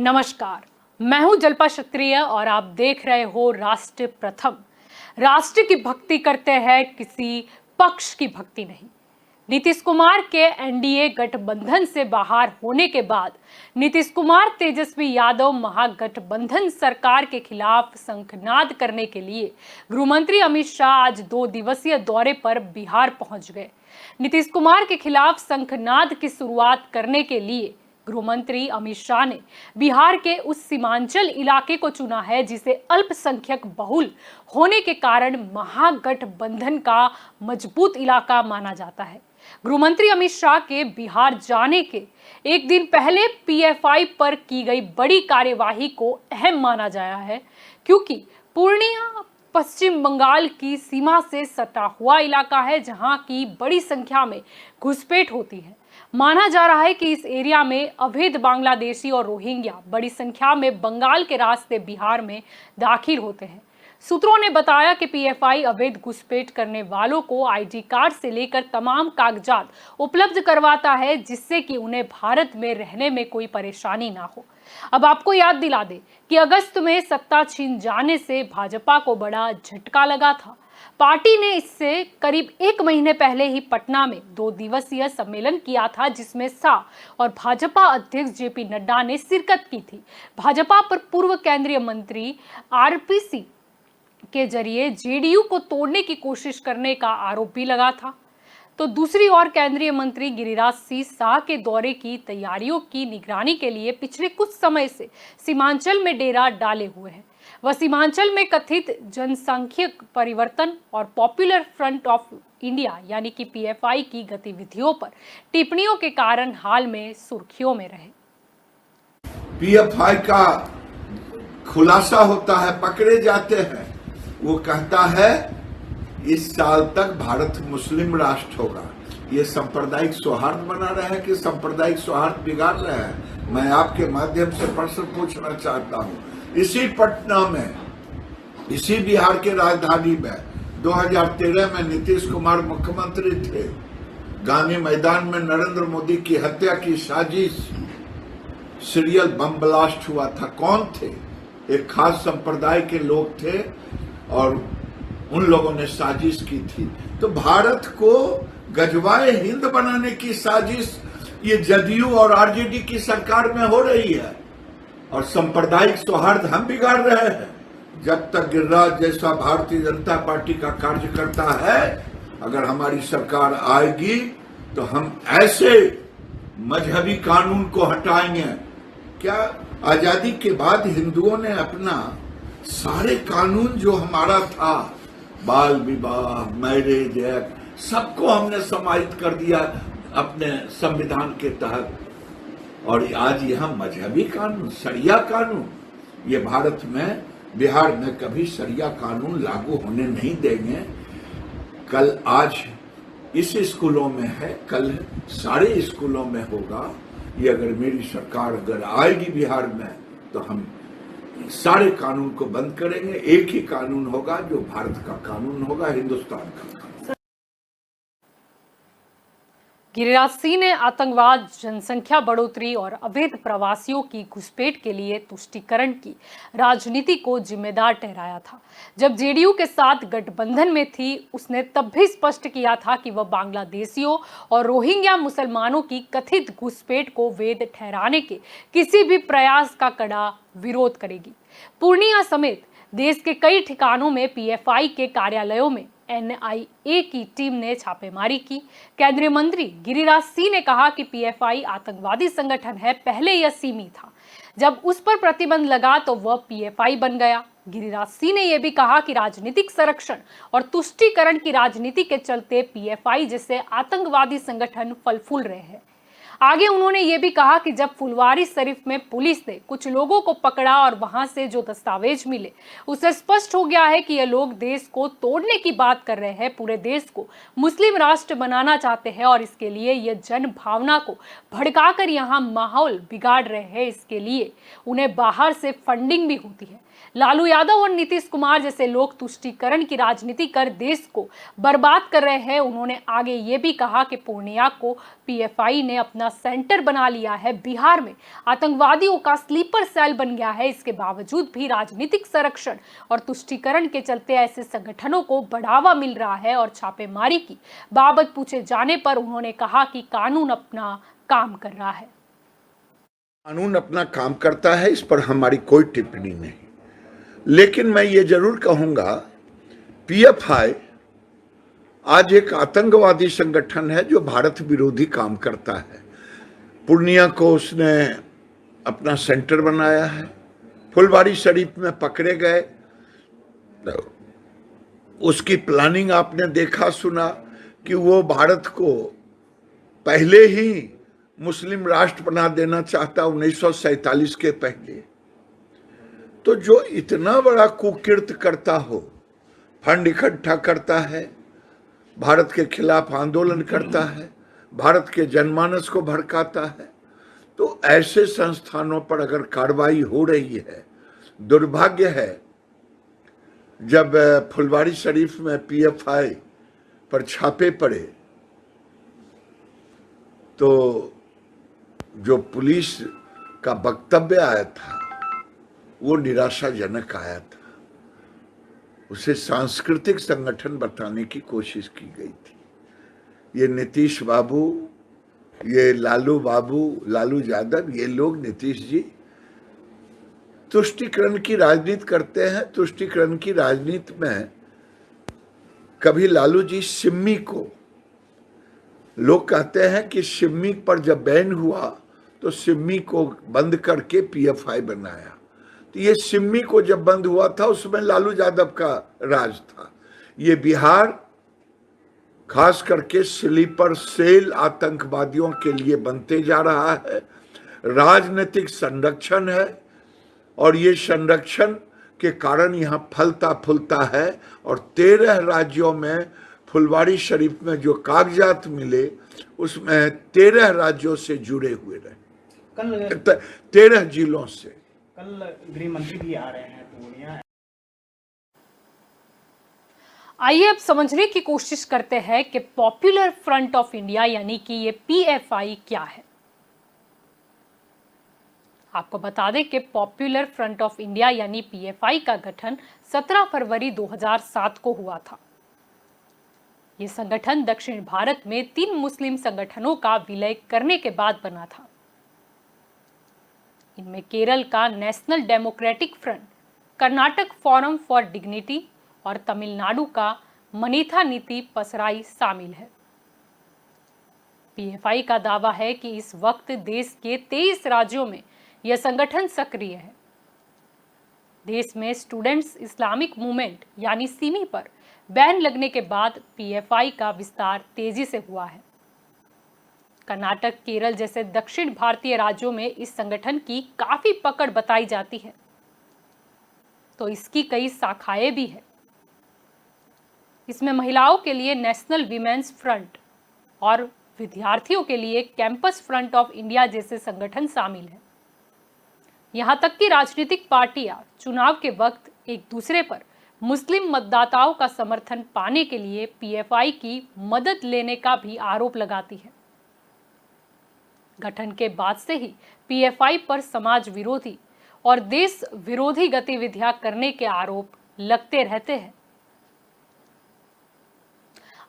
नमस्कार, मैं हूं जल्पा क्षत्रिय और आप देख रहे हो राष्ट्र प्रथम। राष्ट्र की भक्ति करते हैं, किसी पक्ष की भक्ति नहीं। नीतीश कुमार के एनडीए गठबंधन से बाहर होने के बाद नीतीश कुमार तेजस्वी यादव महागठबंधन सरकार के खिलाफ शंखनाद करने के लिए गृहमंत्री अमित शाह आज 2 दिवसीय दौरे पर बिहार पहुंच गए। नीतीश कुमार के खिलाफ शंखनाद की शुरुआत करने के लिए गृहमंत्री अमित शाह ने बिहार के उस सीमांचल इलाके को चुना है जिसे अल्पसंख्यक बहुल होने के कारण महागठबंधन का मजबूत इलाका माना जाता है। गृहमंत्री अमित शाह के बिहार जाने के एक दिन पहले पीएफआई पर की गई बड़ी कार्यवाही को अहम माना गया है, क्योंकि पूर्णिया पश्चिम बंगाल की सीमा से सटा हुआ इलाका है जहां की बड़ी संख्या में घुसपैठ होती है। माना जा रहा है कि इस एरिया में अवैध बांग्लादेशी और रोहिंग्या बड़ी संख्या में बंगाल के रास्ते बिहार में दाखिल होते हैं। सूत्रों ने बताया कि पीएफआई अवैध घुसपैठ करने वालों को आईडी कार्ड से लेकर तमाम कागजात उपलब्ध करवाता है, जिससे कि उन्हें भारत में रहने में कोई परेशानी ना हो। अब आपको याद दिला दे कि अगस्त में सत्ता छीन जाने से भाजपा को बड़ा झटका लगा था। पार्टी ने इससे करीब 1 महीने पहले ही पटना में 2 दिवसीय सम्मेलन किया था, जिसमें शाह और भाजपा अध्यक्ष जेपी नड्डा ने शिरकत की थी। भाजपा पर पूर्व केंद्रीय मंत्री आरपीसी के जरिए जेडीयू को तोड़ने की कोशिश करने का आरोप भी लगा था। तो दूसरी ओर केंद्रीय मंत्री गिरिराज सिंह शाह के दौरे की तैयारियों की निगरानी के लिए पिछले कुछ समय से सीमांचल में डेरा डाले हुए हैं। वह सीमांचल में कथित जनसांख्यिक परिवर्तन और पॉपुलर फ्रंट ऑफ इंडिया यानी कि पीएफआई की गतिविधियों पर टिप्पणियों के कारण हाल में सुर्खियों में रहे। पीएफआई का खुलासा होता है, पकड़े जाते हैं। वो कहता है इस साल तक भारत मुस्लिम राष्ट्र होगा। ये सांप्रदायिक सौहार्द बना रहे हैं कि सांप्रदायिक सौहार्द बिगाड़ रहे हैं? मैं आपके माध्यम से प्रश्न पूछना चाहता हूँ। इसी पटना में, इसी बिहार के राजधानी में 2013 में नीतीश कुमार मुख्यमंत्री थे। गांधी मैदान में नरेंद्र मोदी की हत्या की साजिश, सीरियल बम ब्लास्ट हुआ था। कौन थे? एक खास संप्रदाय के लोग थे और उन लोगों ने साजिश की थी। तो भारत को गजवाए हिंद बनाने की साजिश ये जदयू और आरजेडी की सरकार में हो रही है और सांप्रदायिक सौहार्द हम बिगाड़ रहे हैं। जब तक गिरिराज जैसा भारतीय जनता पार्टी का कार्यकर्ता है, अगर हमारी सरकार आएगी तो हम ऐसे मजहबी कानून को हटाएंगे। क्या आजादी के बाद हिंदुओं ने अपना सारे कानून जो हमारा था, बाल विवाह, मैरिज एक्ट, सबको हमने समाहित कर दिया अपने संविधान के तहत। और आज यहां मजहबी कानून, शरिया कानून, ये भारत में, बिहार में कभी शरिया कानून लागू होने नहीं देंगे। कल आज इस स्कूलों में है, कल सारे स्कूलों में होगा। ये अगर मेरी सरकार अगर आएगी बिहार में तो हम सारे कानून को बंद करेंगे। एक ही कानून होगा जो भारत का कानून होगा, हिंदुस्तान का कानून। गिरिराज सिंह ने आतंकवाद, जनसंख्या बढ़ोतरी और अवैध प्रवासियों की घुसपैठ के लिए तुष्टीकरण की राजनीति को जिम्मेदार ठहराया था। जब जेडीयू के साथ गठबंधन में थी, उसने तब भी स्पष्ट किया था कि वह बांग्लादेशियों और रोहिंग्या मुसलमानों की कथित घुसपैठ को वैध ठहराने के किसी भी प्रयास का कड़ा विरोध करेगी। पूर्णिया समेत देश के कई ठिकानों में पीएफआई के कार्यालयों में एनआईए की टीम ने छापेमारी की। केंद्रीय मंत्री गिरिराज सिंह ने कहा कि पीएफआई आतंकवादी संगठन है। पहले यह सीमी था, जब उस पर प्रतिबंध लगा तो वह पीएफआई बन गया। गिरिराज सिंह ने यह भी कहा कि राजनीतिक संरक्षण और तुष्टीकरण की राजनीति के चलते पीएफआई जैसे आतंकवादी संगठन फल फूल रहे हैं। आगे उन्होंने ये भी कहा कि जब फुलवारी शरीफ में पुलिस ने कुछ लोगों को पकड़ा और वहां से जो दस्तावेज मिले, उससे स्पष्ट हो गया है कि ये लोग देश को तोड़ने की बात कर रहे हैं, पूरे देश को मुस्लिम राष्ट्र बनाना चाहते हैं और इसके लिए ये जन भावना को भड़काकर यहाँ माहौल बिगाड़ रहे हैं। इसके लिए उन्हें बाहर से फंडिंग भी होती है। लालू यादव और नीतीश कुमार जैसे लोग तुष्टीकरण की राजनीति कर देश को बर्बाद कर रहे हैं। उन्होंने आगे ये भी कहा कि पूर्णिया को पीएफआई ने अपना सेंटर बना लिया है। बिहार में आतंकवादियों का स्लीपर सेल बन गया है। इसके बावजूद भी राजनीतिक संरक्षण और तुष्टीकरण के चलते ऐसे संगठनों को बढ़ावा मिल रहा है। और छापेमारी की बाबत पूछे जाने पर उन्होंने कहा कि कानून अपना काम कर रहा है। कानून अपना काम करता है, इस पर हमारी कोई टिप्पणी नहीं, लेकिन मैं ये जरूर कहूंगा, पीएफआई आज एक आतंकवादी संगठन है जो भारत विरोधी काम करता है। पूर्णिया को उसने अपना सेंटर बनाया है। फुलवारी शरीफ में पकड़े गए, उसकी प्लानिंग आपने देखा सुना कि वो भारत को पहले ही मुस्लिम राष्ट्र बना देना चाहता 1947 के पहले। तो जो इतना बड़ा कुकृत्य करता हो, फंड इकट्ठा करता है, भारत के खिलाफ आंदोलन करता है, भारत के जनमानस को भड़काता है, तो ऐसे संस्थानों पर अगर कार्रवाई हो रही है, दुर्भाग्य है जब फुलवारी शरीफ में पीएफआई पर छापे पड़े तो जो पुलिस का वक्तव्य आया था वो निराशाजनक आया था। उसे सांस्कृतिक संगठन बताने की कोशिश की गई थी। ये नीतीश बाबू, ये लालू बाबू, लालू यादव, ये लोग, नीतीश जी तुष्टीकरण की राजनीति करते हैं। तुष्टीकरण की राजनीति में कभी लालू जी सिम्मी को, लोग कहते हैं कि सिम्मी पर जब बैन हुआ तो सिम्मी को बंद करके पीएफआई बनाया। तो ये सिम्मी को जब बंद हुआ था उसमें लालू यादव का राज था। ये बिहार खास करके स्लीपर सेल आतंकवादियों के लिए बनते जा रहा है। राजनीतिक संरक्षण है और ये संरक्षण के कारण यहाँ फलता फूलता है। और 13 राज्यों में फुलवारी शरीफ में जो कागजात मिले उसमें 13 राज्यों से जुड़े हुए रहे, कल 13 जिलों से। कल गृह मंत्री भी आ रहे हैं पूर्णिया। आइए अब समझने की कोशिश करते हैं कि पॉपुलर फ्रंट ऑफ इंडिया यानी कि ये पीएफआई क्या है। आपको बता दें कि पॉपुलर फ्रंट ऑफ इंडिया यानी पीएफआई का गठन 17 फरवरी 2007 को हुआ था। यह संगठन दक्षिण भारत में 3 मुस्लिम संगठनों का विलय करने के बाद बना था। इनमें केरल का national democratic front, Karnataka forum for dignity और तमिलनाडु का मनीथा नीति पसराई शामिल है। पीएफआई का दावा है कि इस वक्त देश के 23 राज्यों में यह संगठन सक्रिय है। देश में स्टूडेंट्स इस्लामिक मूवमेंट यानी सिमी पर बैन लगने के बाद पीएफआई का विस्तार तेजी से हुआ है। कर्नाटक, केरल जैसे दक्षिण भारतीय राज्यों में इस संगठन की काफी पकड़ बताई जाती है, तो इसकी कई शाखाएं भी है। इसमें महिलाओं के लिए नेशनल वीमेंस फ्रंट और विद्यार्थियों के लिए कैंपस फ्रंट ऑफ इंडिया जैसे संगठन शामिल है। यहां तक कि राजनीतिक पार्टियां चुनाव के वक्त एक दूसरे पर मुस्लिम मतदाताओं का समर्थन पाने के लिए पीएफआई की मदद लेने का भी आरोप लगाती है। गठन के बाद से ही पीएफआई पर समाज विरोधी और देश विरोधी गतिविधियां करने के आरोप लगते रहते हैं।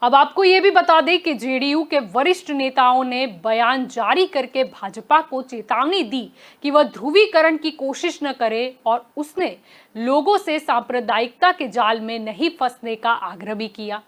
अब आपको यह भी बता दें कि जेडीयू के वरिष्ठ नेताओं ने बयान जारी करके भाजपा को चेतावनी दी कि वह ध्रुवीकरण की कोशिश न करे और उसने लोगों से सांप्रदायिकता के जाल में नहीं फंसने का आग्रह भी किया।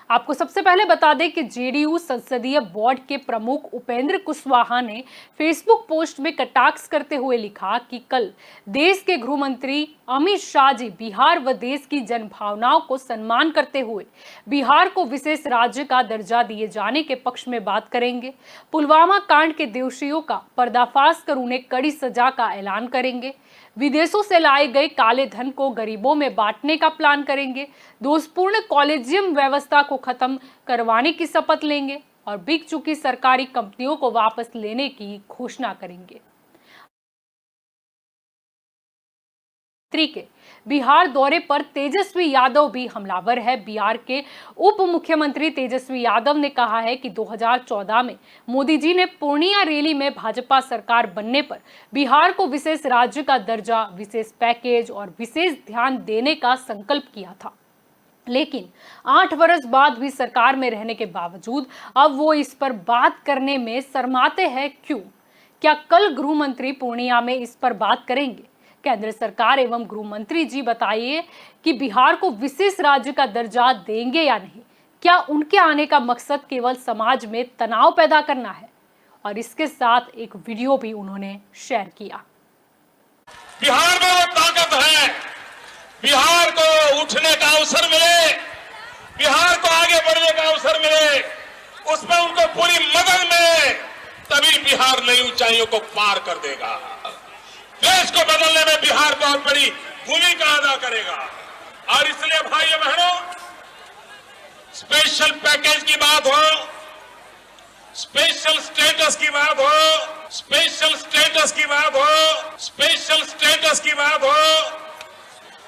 आपको सबसे पहले बता दें कि जेडीयू संसदीय बोर्ड के प्रमुख उपेंद्र कुशवाहा ने फेसबुक पोस्ट में कटाक्ष करते हुए लिखा कि कल देश के गृह मंत्री अमित शाह जी बिहार व देश की जनभावनाओं को सम्मान करते हुए बिहार को विशेष राज्य का दर्जा दिए जाने के पक्ष में बात करेंगे। पुलवामा कांड के दोषियों का पर्दाफाश कर उन्हें कड़ी सजा का ऐलान करेंगे। विदेशों से लाए गए काले धन को गरीबों में बांटने का प्लान करेंगे। दोषपूर्ण कॉलेजियम व्यवस्था को खत्म करवाने की शपथ लेंगे और बिक चुकी सरकारी कंपनियों को वापस लेने की घोषणा करेंगे। के बिहार दौरे पर तेजस्वी यादव भी हमलावर है। बिहार के उप मुख्यमंत्री तेजस्वी यादव ने कहा है कि 2014 में मोदी जी ने पूर्णिया रैली में भाजपा सरकार बनने पर बिहार को विशेष राज्य का दर्जा, विशेष पैकेज और विशेष ध्यान देने का संकल्प किया था। लेकिन 8 वर्ष बाद भी सरकार में रहने के बावजूद अब वो इस पर बात करने में शर्माते हैं। क्यों? क्या कल गृह मंत्री पूर्णिया में इस पर बात करेंगे? केंद्र सरकार एवं गृह मंत्री जी बताइए कि बिहार को विशेष राज्य का दर्जा देंगे या नहीं? क्या उनके आने का मकसद केवल समाज में तनाव पैदा करना है? और इसके साथ एक वीडियो भी उन्होंने शेयर किया। बिहार में वो ताकत है, बिहार को उठने का अवसर मिले, बिहार को आगे बढ़ने का अवसर मिले, उसमें उनको पूरी मदद मिले, तभी बिहार नई ऊंचाइयों को पार कर देगा। देश को बदलने में बिहार बहुत बड़ी भूमिका अदा करेगा। और इसलिए भाइयों बहनों, स्पेशल पैकेज की बात हो, स्पेशल स्टेटस की बात हो, स्पेशल स्टेटस की बात हो, स्पेशल स्टेटस की बात हो,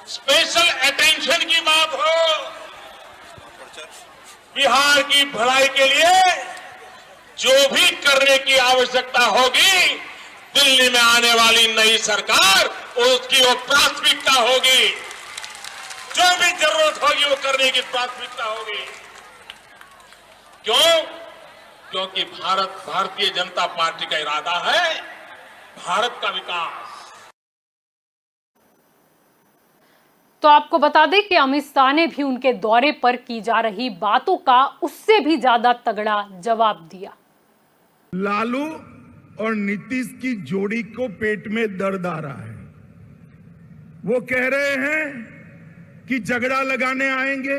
स्पेशल अटेंशन की बात हो, बिहार की भलाई के लिए जो भी करने की आवश्यकता होगी, दिल्ली में आने वाली नई सरकार उसकी वो प्राथमिकता होगी। जो भी जरूरत होगी वो करने की प्राथमिकता होगी। क्यों? क्योंकि भारतीय जनता पार्टी का इरादा है भारत का विकास। तो आपको बता दें कि अमित शाह ने भी उनके दौरे पर की जा रही बातों का उससे भी ज्यादा तगड़ा जवाब दिया। लालू और नीतीश की जोड़ी को पेट में दर्द आ रहा है। वो कह रहे हैं कि झगड़ा लगाने आएंगे,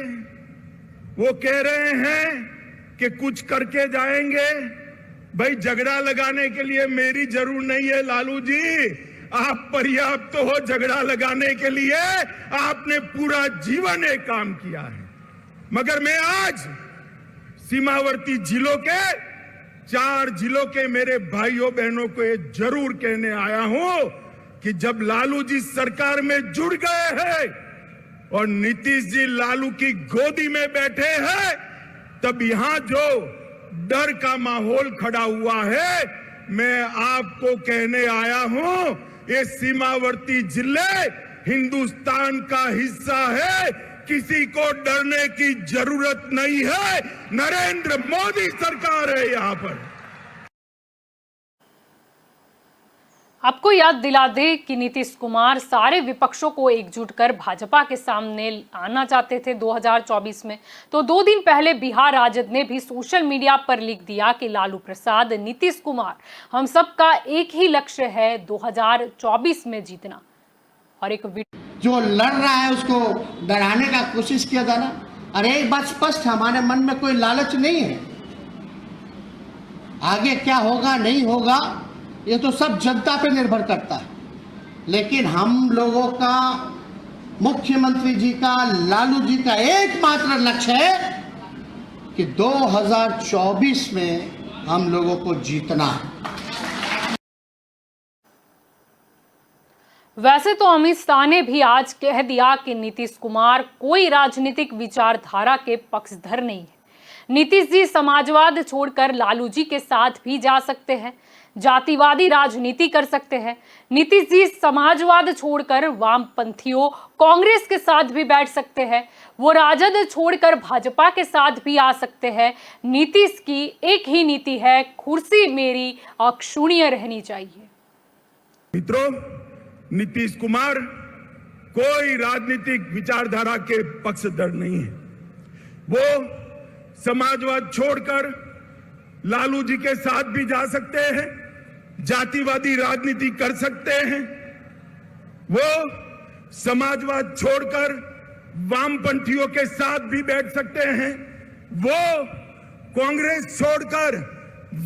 वो कह रहे हैं कि कुछ करके जाएंगे। भाई, झगड़ा लगाने के लिए मेरी जरूर नहीं है लालू जी, आप पर्याप्त हो झगड़ा लगाने के लिए। आपने पूरा जीवन एक काम किया है। मगर मैं आज सीमावर्ती जिलों के 4 जिलों के मेरे भाइयों बहनों को ये जरूर कहने आया हूं कि जब लालू जी सरकार में जुड़ गए हैं और नीतीश जी लालू की गोदी में बैठे हैं, तब यहां जो डर का माहौल खड़ा हुआ है, मैं आपको कहने आया हूं, ये सीमावर्ती जिले हिंदुस्तान का हिस्सा है, किसी को डरने की जरूरत नहीं है। नरेंद्र मोदी सरकार है यहां पर। आपको याद दिला दे कि नीतीश कुमार सारे विपक्षों को एकजुट कर भाजपा के सामने आना चाहते थे 2024 में। तो 2 दिन पहले बिहार राजद ने भी सोशल मीडिया पर लिख दिया कि लालू प्रसाद, नीतीश कुमार, हम सबका एक ही लक्ष्य है 2024 में जीतना। और एक जो लड़ रहा है उसको डराने का कोशिश किया जाना। अरे एक बात स्पष्ट, हमारे मन में कोई लालच नहीं है। आगे क्या होगा नहीं होगा ये तो सब जनता पे निर्भर करता है, लेकिन हम लोगों का, मुख्यमंत्री जी का, लालू जी का एकमात्र लक्ष्य है कि 2024 में हम लोगों को जीतना है। वैसे तो अमित शाह ने भी आज कह दिया कि नीतीश कुमार कोई राजनीतिक विचारधारा के पक्षधर नहीं है। नीतीश जी समाजवाद छोड़कर लालू जी के साथ भी जा सकते हैं, जातिवादी राजनीति कर सकते हैं। नीतीश जी समाजवाद छोड़कर वामपंथियों कांग्रेस के साथ भी बैठ सकते हैं, वो राजद छोड़कर भाजपा के साथ भी आ सकते हैं। नीतीश की एक ही नीति है, कुर्सी मेरी अक्षुण्य रहनी चाहिए। मित्रों, नीतीश कुमार कोई राजनीतिक विचारधारा के पक्षधर नहीं है। वो समाजवाद छोड़कर लालू जी के साथ भी जा सकते हैं, जातिवादी राजनीति कर सकते हैं। वो समाजवाद छोड़कर वामपंथियों के साथ भी बैठ सकते हैं। वो कांग्रेस छोड़कर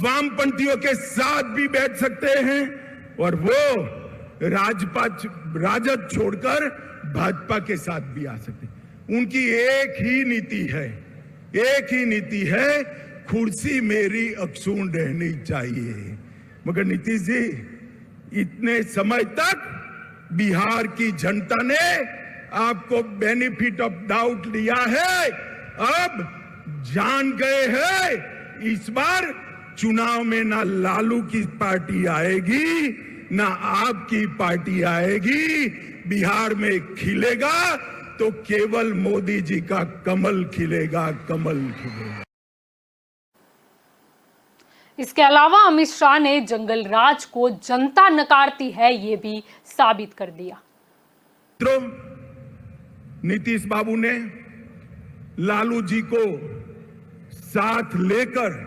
वामपंथियों के साथ भी बैठ सकते हैं। और वो राजद छोड़कर भाजपा के साथ भी आ सकते हैं। उनकी एक ही नीति है, एक ही नीति है, कुर्सी मेरी अक्षुण्ण रहनी चाहिए। मगर नीतीश जी, इतने समय तक बिहार की जनता ने आपको बेनिफिट ऑफ डाउट लिया है, अब जान गए हैं इस बार चुनाव में ना लालू की पार्टी आएगी ना आपकी पार्टी आएगी। बिहार में खिलेगा तो केवल मोदी जी का कमल खिलेगा, कमल खिलेगा। इसके अलावा अमित शाह ने जंगल राज को जनता नकारती है ये भी साबित कर दिया। नीतीश बाबू ने लालू जी को साथ लेकर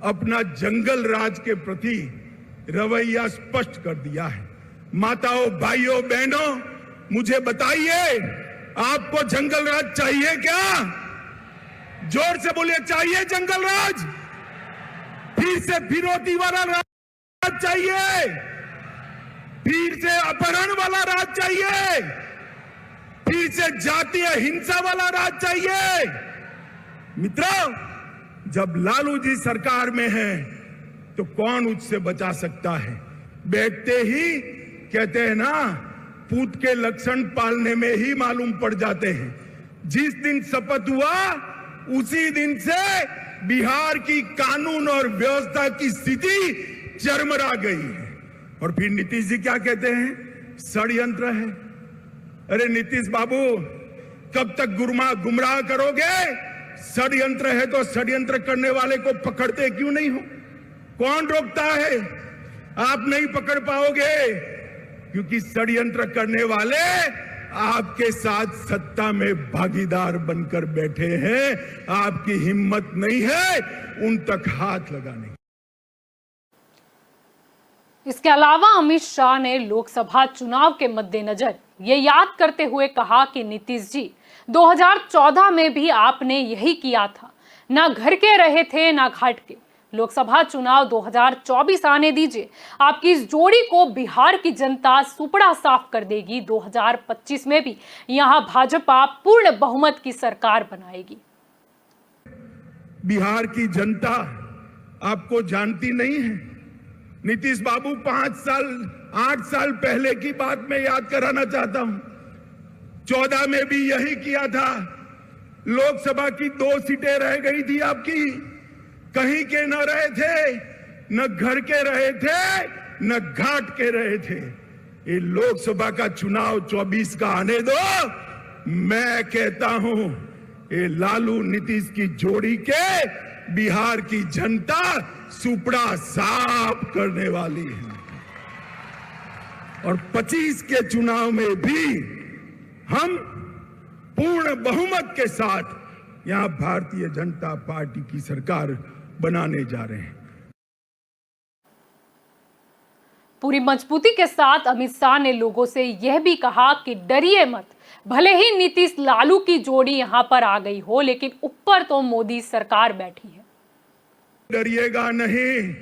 अपना जंगल राज के प्रति रवैया स्पष्ट कर दिया है। माताओं, भाइयों, बहनों, मुझे बताइए, आपको जंगल राज चाहिए क्या? जोर से बोलिए, चाहिए जंगल राज? फिर से फिरौती वाला राज चाहिए? फिर से अपहरण वाला राज चाहिए? फिर से जातीय हिंसा वाला राज चाहिए? मित्रों, जब लालू जी सरकार में है तो कौन उससे बचा सकता है? बैठते ही कहते हैं ना, पूत के लक्षण पालने में ही मालूम पड़ जाते हैं। जिस दिन शपथ हुआ उसी दिन से बिहार की कानून और व्यवस्था की स्थिति चरमरा गई है। और फिर नीतीश जी क्या कहते हैं? षड्यंत्र है। अरे नीतीश बाबू, कब तक गुमराह करोगे? षड्यंत्र है तो षड्यंत्र करने वाले को पकड़ते क्यों नहीं हो? कौन रोकता है? आप नहीं पकड़ पाओगे क्योंकि षड्यंत्र करने वाले आपके साथ सत्ता में भागीदार बनकर बैठे हैं। आपकी हिम्मत नहीं है उन तक हाथ लगाने। इसके अलावा अमित शाह ने लोकसभा चुनाव के मद्देनजर ये याद करते हुए कहा कि नीतीश जी 2014 में भी आपने यही किया था, ना घर के रहे थे ना घाट के। लोकसभा चुनाव 2024 आने दीजिए, आपकी इस जोड़ी को बिहार की जनता सुपड़ा साफ कर देगी। 2025 में भी यहां भाजपा पूर्ण बहुमत की सरकार बनाएगी। बिहार की जनता आपको जानती नहीं है। नीतीश बाबू 8 साल पहले की बात मैं याद कराना चाहता हूं। 14 में भी यही किया था। लोकसभा की 2 सीटें रह गई थी आपकी, कहीं के न रहे थे, न घर के रहे थे, न घाट के रहे थे। ये लोकसभा का चुनाव 24 का आने दो। मैं कहता हूं ये लालू नीतीश की जोड़ी के बिहार की जनता सुपड़ा साफ करने वाली है। और 25 के चुनाव में भी हम पूर्ण बहुमत के साथ यहां भारतीय जनता पार्टी की सरकार बनाने जा रहे हैं। पूरी मजबूती के साथ अमित शाह ने लोगों से यह भी कहा कि डरिए मत, भले ही नीतीश लालू की जोड़ी यहां पर आ गई हो, लेकिन ऊपर तो मोदी सरकार बैठी है। डरिएगा नहीं,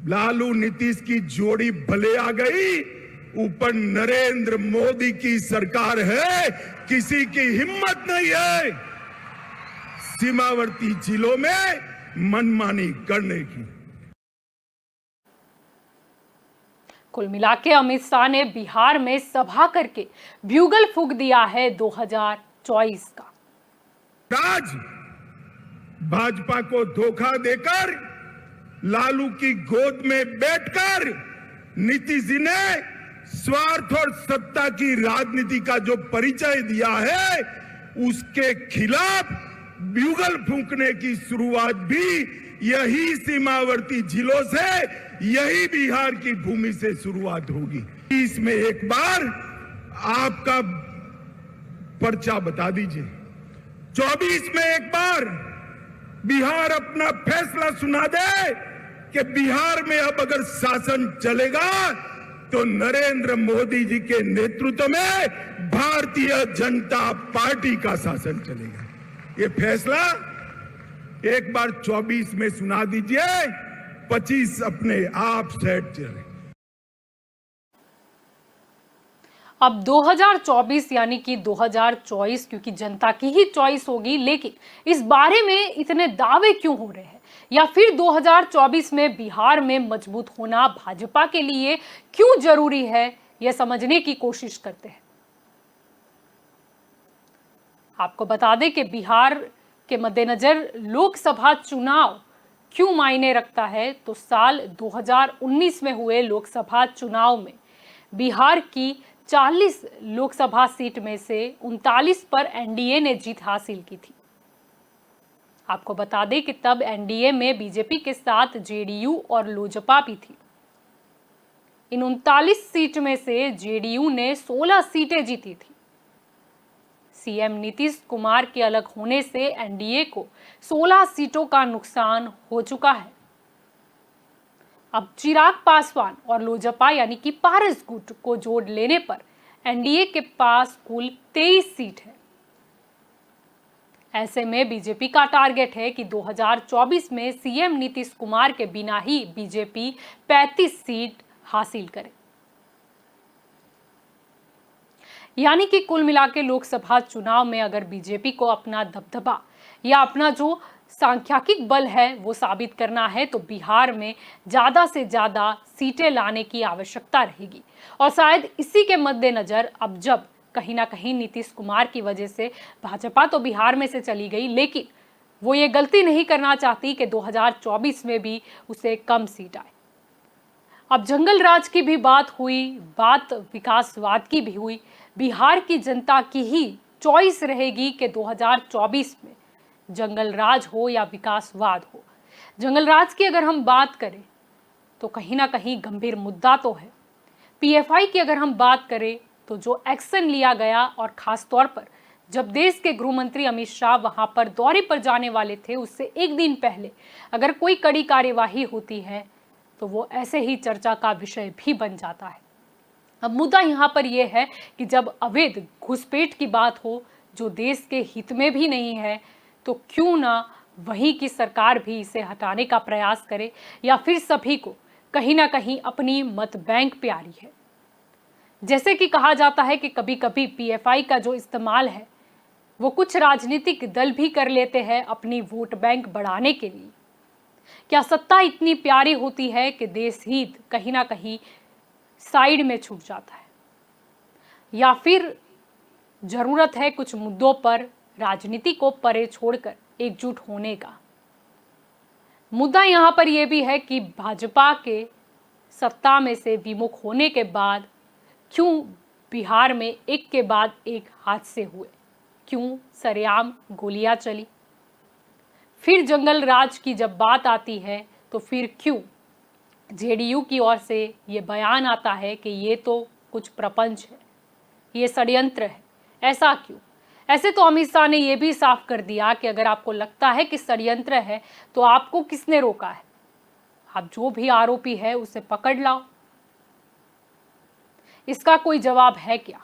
लालू नीतीश की जोड़ी भले आ गई, ऊपर नरेंद्र मोदी की सरकार है। किसी की हिम्मत नहीं है सीमावर्ती जिलों में मनमानी करने की। कुल मिलाके अमित शाह ने बिहार में सभा करके ब्यूगल फूंक दिया है 2024 का। आज भाजपा को धोखा देकर लालू की गोद में बैठकर नीतीश जी ने स्वार्थ और सत्ता की राजनीति का जो परिचय दिया है, उसके खिलाफ ब्यूगल फूंकने की शुरुआत भी यही सीमावर्ती जिलों से, यही बिहार की भूमि से शुरुआत होगी। इसमें एक बार आपका पर्चा बता दीजिए। 24 में एक बार बिहार अपना फैसला सुना दे कि बिहार में अब अगर शासन चलेगा तो नरेंद्र मोदी जी के नेतृत्व में भारतीय जनता पार्टी का शासन चलेगा। ये फैसला एक बार 24 में सुना दीजिए, 25 अपने आप सेट चले। अब 2024 यानी कि 2024 क्योंकि जनता की ही चॉइस होगी, लेकिन इस बारे में इतने दावे क्यों हो रहे हैं, या फिर 2024 में बिहार में मजबूत होना भाजपा के लिए क्यों जरूरी है, यह समझने की कोशिश करते हैं। आपको बता दें कि बिहार के मद्देनजर लोकसभा चुनाव क्यों मायने रखता है, तो साल 2019 में हुए लोकसभा चुनाव में बिहार की 40 लोकसभा सीट में से 39 पर एनडीए ने जीत हासिल की थी। आपको बता दें कि तब एनडीए में बीजेपी के साथ जेडीयू और लोजपा भी थी। इन 39 सीट में से जेडीयू ने 16 सीटें जीती थी। सीएम नीतीश कुमार के अलग होने से एनडीए को 16 सीटों का नुकसान हो चुका है। अब चिराग पासवान और लोजपा यानी कि पारस गुट को जोड़ लेने पर एनडीए के पास कुल 23 सीट है। ऐसे में बीजेपी का टारगेट है कि 2024 में सीएम नीतीश कुमार के बिना ही बीजेपी 35 सीट हासिल करे। यानी कि कुल मिलाकर लोकसभा चुनाव में अगर बीजेपी को अपना दबदबा या अपना जो सांख्यिकीय बल है वो साबित करना है तो बिहार में ज्यादा से ज्यादा सीटें लाने की आवश्यकता रहेगी। और शायद इसी के मद्देनजर अब जब कहीं ना कहीं नीतीश कुमार की वजह से भाजपा तो बिहार में से चली गई, लेकिन वो ये गलती नहीं करना चाहती कि 2024 में भी उसे कम सीट आए। अब जंगल राज की भी बात हुई, बात विकासवाद की भी हुई। बिहार की जनता की ही चॉइस रहेगी कि 2024 में जंगल राज हो या विकासवाद हो। जंगल राज की अगर हम बात करें तो कहीं ना कहीं गंभीर मुद्दा तो है। पीएफआई की अगर हम बात करें तो जो एक्शन लिया गया, और खास तौर पर जब देश के गृह मंत्री अमित शाह वहां पर दौरे पर जाने वाले थे उससे एक दिन पहले अगर कोई कड़ी कार्यवाही होती है तो वो ऐसे ही चर्चा का विषय भी बन जाता है। अब मुद्दा यहाँ पर यह है कि जब अवैध घुसपैठ की बात हो जो देश के हित में भी नहीं है, तो क्यों ना वहीं की सरकार भी इसे हटाने का प्रयास करे, या फिर सभी को कहीं ना कहीं अपनी मत बैंक प्यारी है। जैसे कि कहा जाता है कि कभी कभी पीएफआई का जो इस्तेमाल है वो कुछ राजनीतिक दल भी कर लेते हैं अपनी वोट बैंक बढ़ाने के लिए। क्या सत्ता इतनी प्यारी होती है कि देश हित कहीं ना कहीं साइड में छूट जाता है, या फिर जरूरत है कुछ मुद्दों पर राजनीति को परे छोड़कर एकजुट होने का। मुद्दा यहां पर यह भी है कि भाजपा के सत्ता में से विमुख होने के बाद क्यों बिहार में एक के बाद एक हादसे हुए, क्यों सरेआम गोलियां चली। फिर जंगल राज की जब बात आती है तो फिर क्यों जेडीयू की ओर से ये बयान आता है कि ये तो कुछ प्रपंच है, ये षड्यंत्र है। ऐसा क्यों? ऐसे तो अमित शाह ने यह भी साफ कर दिया कि अगर आपको लगता है कि षड्यंत्र है तो आपको किसने रोका है? आप जो भी आरोपी है उसे पकड़ लाओ। इसका कोई जवाब है क्या?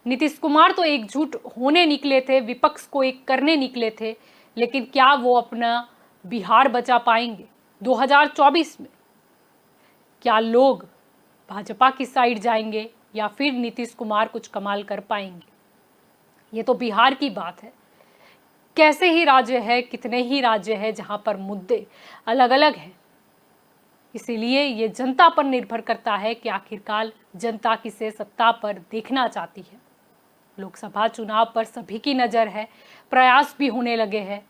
नीतीश कुमार तो एकजुट होने निकले थे, विपक्ष को एक करने निकले थे, लेकिन क्या वो अपना बिहार बचा पाएंगे 2024 में? क्या लोग भाजपा की साइड जाएंगे या फिर नीतीश कुमार कुछ कमाल कर पाएंगे? ये तो बिहार की बात है। कैसे ही राज्य है, कितने ही राज्य है जहां पर मुद्दे अलग अलग हैं। इसीलिए ये जनता पर निर्भर करता है कि आखिरकार जनता किसे सत्ता पर देखना चाहती है। लोकसभा चुनाव पर सभी की नज़र है, प्रयास भी होने लगे हैं,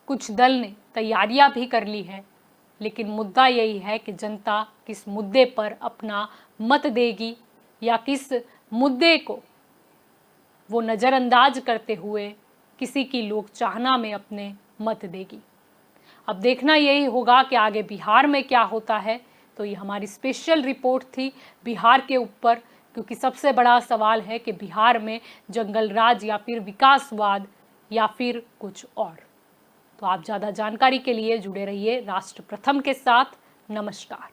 कुछ दल ने तैयारियां भी कर ली है, लेकिन मुद्दा यही है कि जनता किस मुद्दे पर अपना मत देगी या किस मुद्दे को वो नज़रअंदाज करते हुए किसी की लोक चाहना में अपने मत देगी। अब देखना यही होगा कि आगे बिहार में क्या होता है। तो ये हमारी स्पेशल रिपोर्ट थी बिहार के ऊपर, क्योंकि सबसे बड़ा सवाल है कि बिहार में जंगल राज या फिर विकासवाद या फिर कुछ और। तो आप ज़्यादा जानकारी के लिए जुड़े रहिए राष्ट्र प्रथम के साथ। नमस्कार।